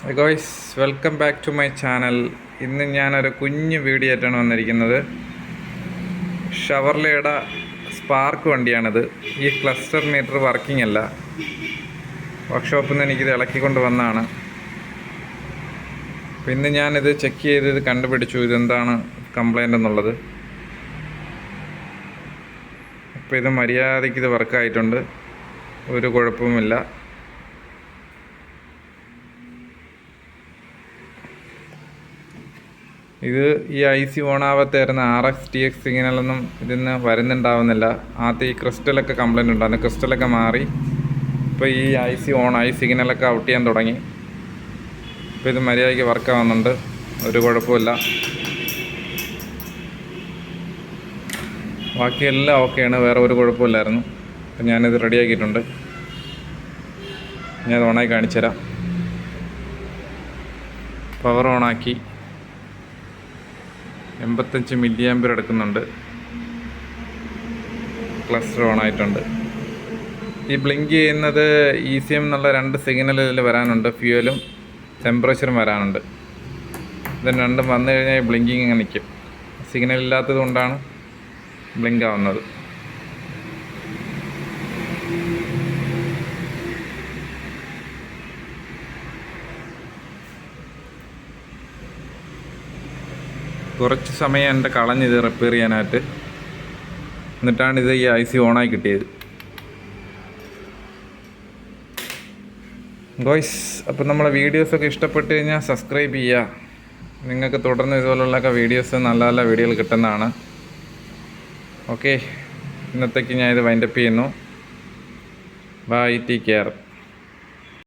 Hey guys, welcome back to my channel. ഇന്ന് ഞാനൊരു കുഞ്ഞു വീഡിയോ ആയിട്ടാണ് വന്നിരിക്കുന്നത്. ഷവർലയുടെ സ്പാർക്ക് വണ്ടിയാണിത്. ഈ ക്ലസ്റ്റർ മീറ്റർ വർക്കിംഗ് അല്ല. വർക്ക്ഷോപ്പിൽ നിന്ന് എനിക്കിത് ഇളക്കിക്കൊണ്ട് വന്നതാണ്. അപ്പോൾ ഇന്ന് ഞാനിത് ചെക്ക് ചെയ്ത് കണ്ടുപിടിച്ചു ഇതെന്താണ് കംപ്ലൈൻ്റ് എന്നുള്ളത്. അപ്പോൾ ഇത് മര്യാദയ്ക്ക് ഇത് വർക്കായിട്ടുണ്ട്, ഒരു കുഴപ്പവുമില്ല. ഇത് ഈ IC ഓണാവാത്തായിരുന്ന RX TX സിഗ്നലൊന്നും ഇതിന്ന് വരുന്നുണ്ടാവുന്നില്ല. ആദ്യം ഈ ക്രിസ്റ്റലൊക്കെ കംപ്ലൈൻറ്റ് ഉണ്ടായിരുന്നു, ക്രിസ്റ്റലൊക്കെ മാറി ഇപ്പോൾ ഈ IC ഓണായി, സിഗ്നലൊക്കെ ഔട്ട് ചെയ്യാൻ തുടങ്ങി. ഇപ്പോൾ ഇത് മര്യാദയ്ക്ക് വർക്കാവുന്നുണ്ട്, ഒരു കുഴപ്പമില്ല. ബാക്കിയെല്ലാം ഓക്കെയാണ്, വേറെ ഒരു കുഴപ്പമില്ലായിരുന്നു. അപ്പോൾ ഞാനിത് റെഡിയാക്കിയിട്ടുണ്ട്. ഞാനത് ഓണായി കാണിച്ചു തരാം. പവർ ഓണാക്കി 85 മില്ലി ആമ്പർ എടുക്കുന്നുണ്ട്. ക്ലസ്റ്റർ ഓണായിട്ടുണ്ട്. ഈ ബ്ലിങ്ക് ചെയ്യുന്നത് ECM എന്നുള്ള 2 സിഗ്നൽ ഇതിൽ വരാനുണ്ട്, ഫ്യൂവലും ടെമ്പറേച്ചറും വരാനുണ്ട്. ഇത് രണ്ടും വന്നു കഴിഞ്ഞാൽ ബ്ലിങ്കിങ് ഇങ്ങനെ നിൽക്കും. സിഗ്നൽ ഇല്ലാത്തത് കൊണ്ടാണ് ബ്ലിങ്ക് ആവുന്നത്. കുറച്ച് സമയം എൻ്റെ കളഞ്ഞിത് റിപ്പയർ ചെയ്യാനായിട്ട്, എന്നിട്ടാണ് ഇത് ഈ IC ഓണായി കിട്ടിയത്. ഗോയ്സ്, അപ്പോൾ നമ്മളെ വീഡിയോസൊക്കെ ഇഷ്ടപ്പെട്ട് കഴിഞ്ഞാൽ സബ്സ്ക്രൈബ് ചെയ്യുക. നിങ്ങൾക്ക് തുടർന്ന് ഇതുപോലുള്ളൊക്കെ വീഡിയോസ് നല്ല നല്ല വീഡിയോകൾ കിട്ടുന്നതാണ്. ഓക്കെ, ഇന്നത്തേക്ക് ഞാൻ ഇത് വൈൻഡപ്പ് ചെയ്യുന്നു. Bye, take care.